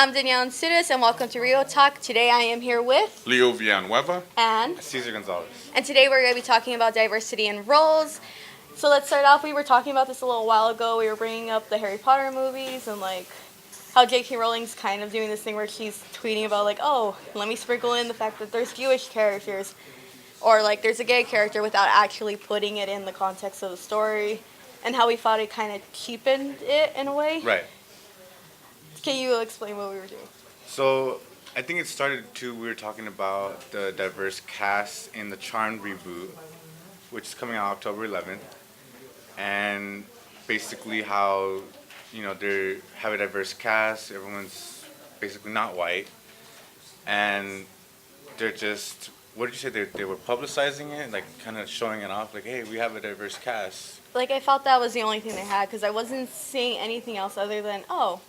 I'm Danielle Insidious, and welcome to Rio Talk. Today I am here with Leo Villanueva. and Cesar Gonzalez. and today we're going to be talking about diversity in roles. So let's start off. We were talking about this a little while ago. We were bringing up the Harry Potter movies and like how J.K. Rowling's kind of doing this thing where she's tweeting about like, oh, let me sprinkle in the fact that there's Jewish characters or like there's a gay character without actually putting it in the context of the story, and how we thought it kind of cheapened it in a way. Right. Can you explain what we were doing? So I think it started too. We were talking about the diverse cast in the Charmed reboot, which is coming out October 11th, and basically how they have a diverse cast. Everyone's basically not white, and they're just what did you say? They were publicizing it, like kind of showing it off, like hey, we have a diverse cast. Like, I felt that was the only thing they had because I wasn't seeing anything else other than, oh,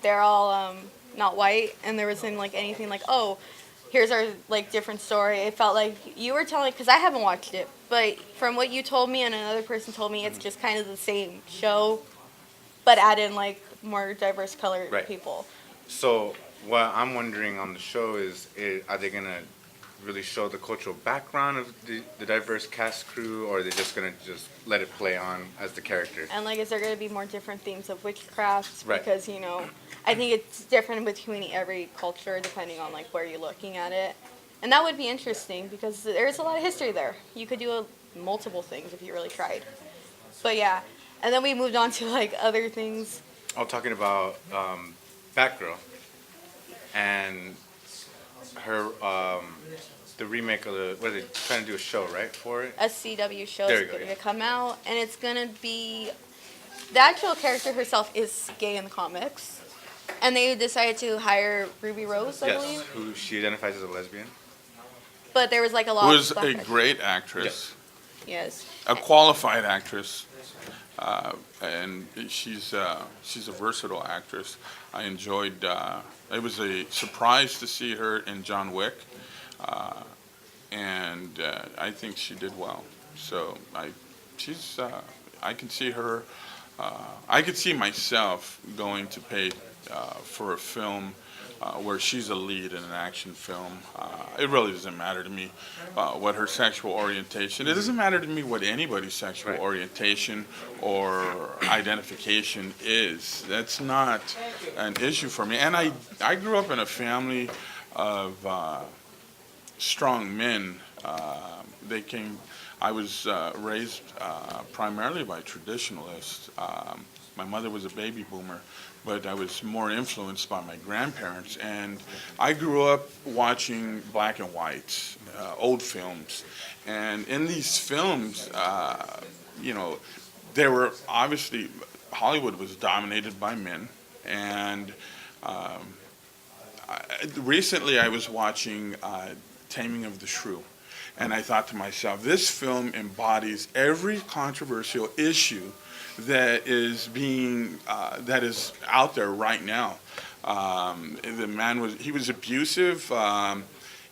they're all not white, and there wasn't like anything like, oh, here's our like different story. It felt like you were telling, because I haven't watched it, but from what you told me and another person told me, it's just kind of the same show, but add in like more diverse colored Right. people. So what I'm wondering on the show is are they gonna really show the cultural background of the diverse cast crew, or are they just gonna just let it play on as the character? And like, is there going to be more different themes of witchcraft? Right. Because I think it's different between every culture depending on like where you're looking at it, and that would be interesting because there's a lot of history there. You could do multiple things if you really tried. But yeah, and then we moved on to like other things. I'm talking about Batgirl and her the remake of the what are they trying to do a show right for it? A CW show There is you go, going yeah. to come out, and it's going to be the actual character herself is gay in the comics, and they decided to hire Ruby Rose, I Yes, believe. who she identifies as a lesbian. But there was like a lot Who of is a backlash. great actress, Yes. a qualified actress, and she's a versatile actress. I enjoyed. It was a surprise to see her in John Wick, and I think she did well. So I can see her. I could see myself going to pay for a film where she's a lead in an action film. It really doesn't matter to me what her sexual orientation. It doesn't matter to me what anybody's sexual Right. orientation or identification is. That's not an issue for me. And I grew up in a family of strong men. I was raised primarily by traditionalists. My mother was a baby boomer, but I was more influenced by my grandparents. And I grew up watching black and whites, old films. And in these films, there were obviously, Hollywood was dominated by men. And recently I was watching Taming of the Shrew. And I thought to myself, this film embodies every controversial issue that is out there right now. The man was abusive.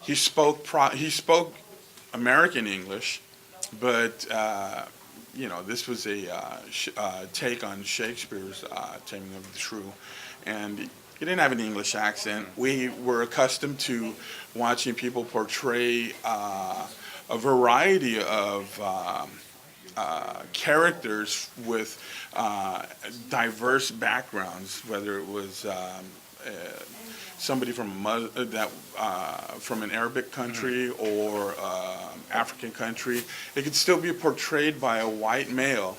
He spoke American English, but this was a take on Shakespeare's Taming of the Shrew, and he didn't have an English accent. We were accustomed to watching people portray a variety of characters with diverse backgrounds, whether it was somebody from from an Arabic country or African country. It could still be portrayed by a white male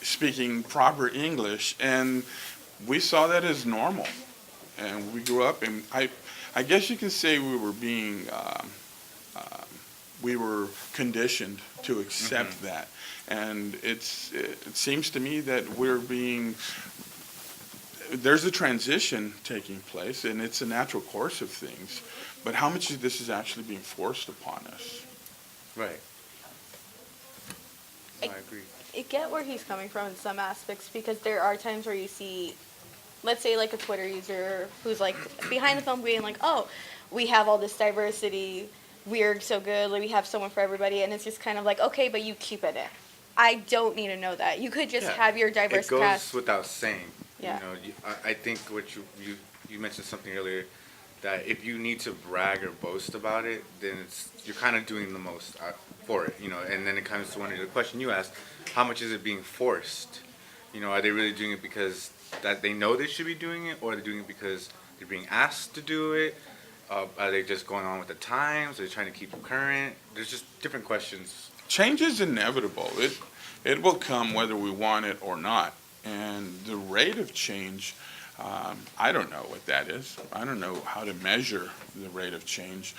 speaking proper English, and we saw that as normal. And we grew up, and I guess you can say we were conditioned to accept that. And it seems to me that there's a transition taking place, and it's a natural course of things. But how much of this is actually being forced upon us? Right. I agree. I get where he's coming from in some aspects, because there are times where you see, let's say like a Twitter user who's like behind the film being like, oh, we have all this diversity, we're so good, like we have someone for everybody, and it's just kind of like, okay, but you keep it in. I don't need to know that. You could just have your diverse It goes cast. without saying. Yeah. I think what you you mentioned something earlier that if you need to brag or boast about it, then you're kind of doing the most for it, And then it comes to one of the question you asked: how much is it being forced? Are they really doing it because that they know they should be doing it, or are they doing it because they're being asked to do it? Are they just going on with the times? Are they trying to keep it current? There's just different questions. Change is inevitable. It will come whether we want it or not. And the rate of change, I don't know what that is. I don't know how to measure the rate of change,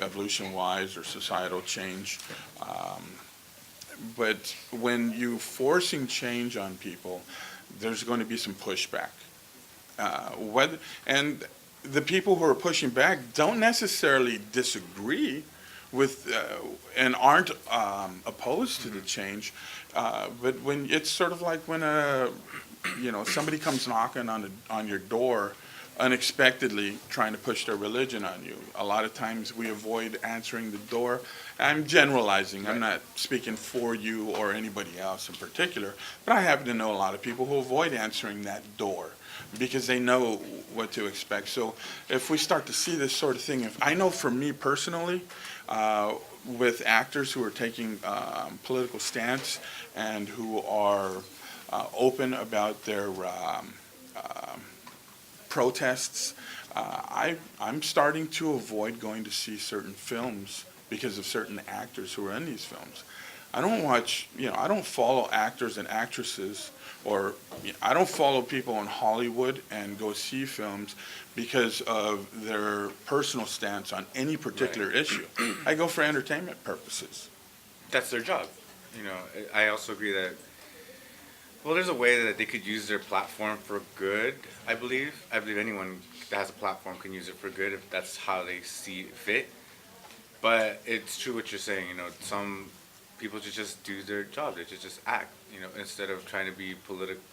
evolution-wise or societal change. But when you're forcing change on people, there's going to be some pushback. And the people who are pushing back don't necessarily disagree with and aren't opposed to the change, but when it's sort of like when somebody comes knocking on your door unexpectedly trying to push their religion on you. A lot of times we avoid answering the door. I'm generalizing. I'm not speaking for you or anybody else in particular, but I happen to know a lot of people who avoid answering that door because they know what to expect. So if we start to see this sort of thing, if I know for me personally, with actors who are taking political stance and who are open about their protests, I'm starting to avoid going to see certain films because of certain actors who are in these films. I don't watch, I don't follow actors and actresses, or I don't follow people in Hollywood and go see films because of their personal stance on any particular issue. I go for entertainment purposes. That's their job. I also agree that, well, there's a way that they could use their platform for good, I believe. I believe anyone that has a platform can use it for good if that's how they see it fit. But it's true what you're saying, some people should just do their job. They should just act, instead of trying to be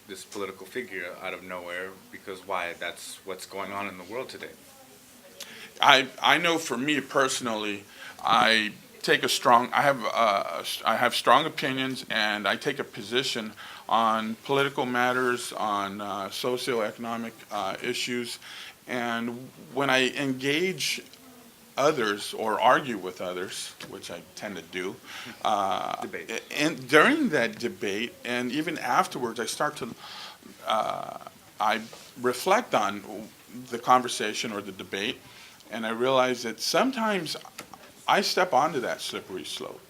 this political figure out of nowhere, because why? That's what's going on in the world today. I know for me personally, I have strong opinions, and I take a position on political matters, on socioeconomic issues, and when I engage others or argue with others, which I tend to do, Debate. and during that debate and even afterwards, I reflect on the conversation or the debate, and I realize that sometimes I step onto that slippery slope.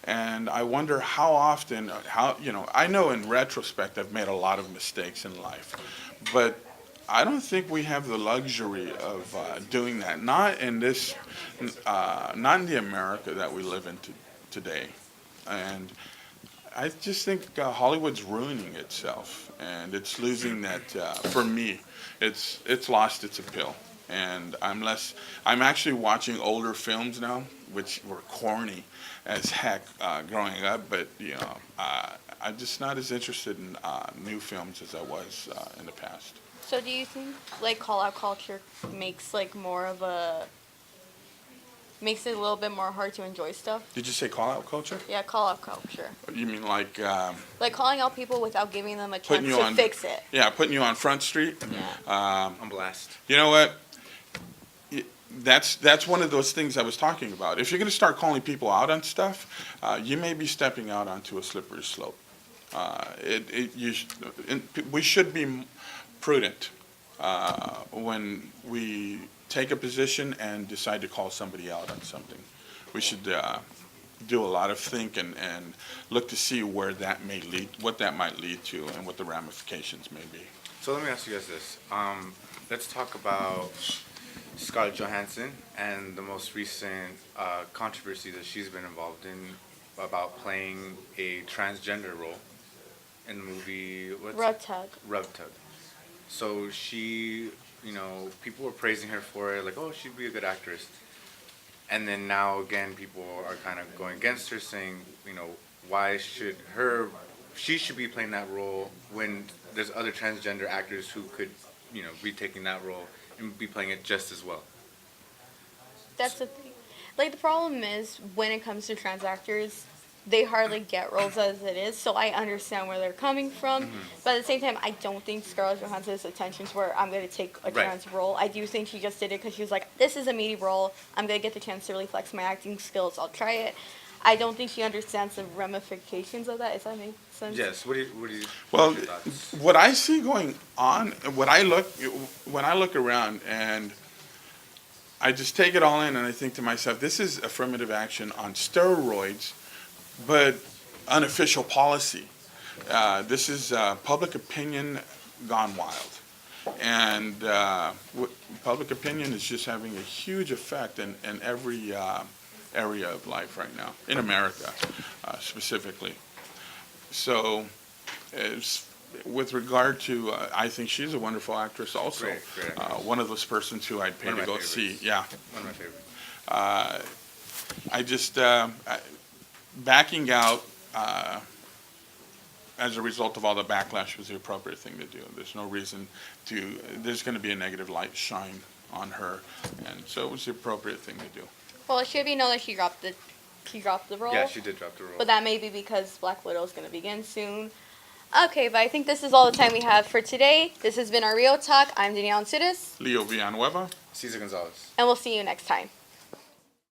And I wonder how often, I know in retrospect I've made a lot of mistakes in life, but I don't think we have the luxury of doing that. Not in not in the America that we live in today. And I just think Hollywood's ruining itself, and it's losing that. For me, it's lost its appeal. And I'm actually watching older films now, which were corny as heck growing up. But I'm just not as interested in new films as I was in the past. So do you think like call out culture makes makes it a little bit more hard to enjoy stuff? Did you say call out culture? Yeah, call out culture. You mean like Like calling out people without giving them a putting chance you to on fix it. Yeah, putting you on Front Street. Yeah. On blast. You know what? That's one of those things I was talking about. If you're going to start calling people out on stuff, you may be stepping out onto a slippery slope. We should be prudent when we take a position and decide to call somebody out on something. We should do a lot of thinking and look to see where that may lead, what that might lead to, and what the ramifications may be. So let me ask you guys this. Let's talk about Scarlett Johansson and the most recent controversy that she's been involved in about playing a transgender role in the movie. Rubtug. Rubtug. So she, people were praising her for it, like, oh, she'd be a good actress. And then now again, people are kind of going against her, saying, why should she should be playing that role when there's other transgender actors who could, be taking that role and be playing it just as well. That's the thing. Like, the problem is, when it comes to trans actors, they hardly get roles as it is, so I understand where they're coming from. But at the same time, I don't think Scarlett Johansson's intentions were, I'm going to take a Right. trans role. I do think she just did it because she was like, this is a meaty role. I'm going to get the chance to really flex my acting skills. I'll try it. I don't think she understands the ramifications of that. Does that make sense? Yes. What do you? Well, what's your thoughts? what I see going on, when I look around, and I just take it all in, and I think to myself, this is affirmative action on steroids, but unofficial policy. This is public opinion gone wild, and public opinion is just having a huge effect in every area of life right now in America, specifically. So, with regard to, I think she's a wonderful actress also. Great One of those persons who I'd pay One to of my go see. favorites. Yeah. One of my favorites. I just, backing out as a result of all the backlash was the appropriate thing to do. There's no reason there's going to be a negative light shine on her. And so it was the appropriate thing to do. Well, it should be known that she dropped the role. Yeah, she did drop the role. But that may be because Black Widow is going to begin soon. Okay, but I think this is all the time we have for today. This has been our Rio Talk. I'm Danielle Ancides, Leo Villanueva. Cesar Gonzalez. and we'll see you next time.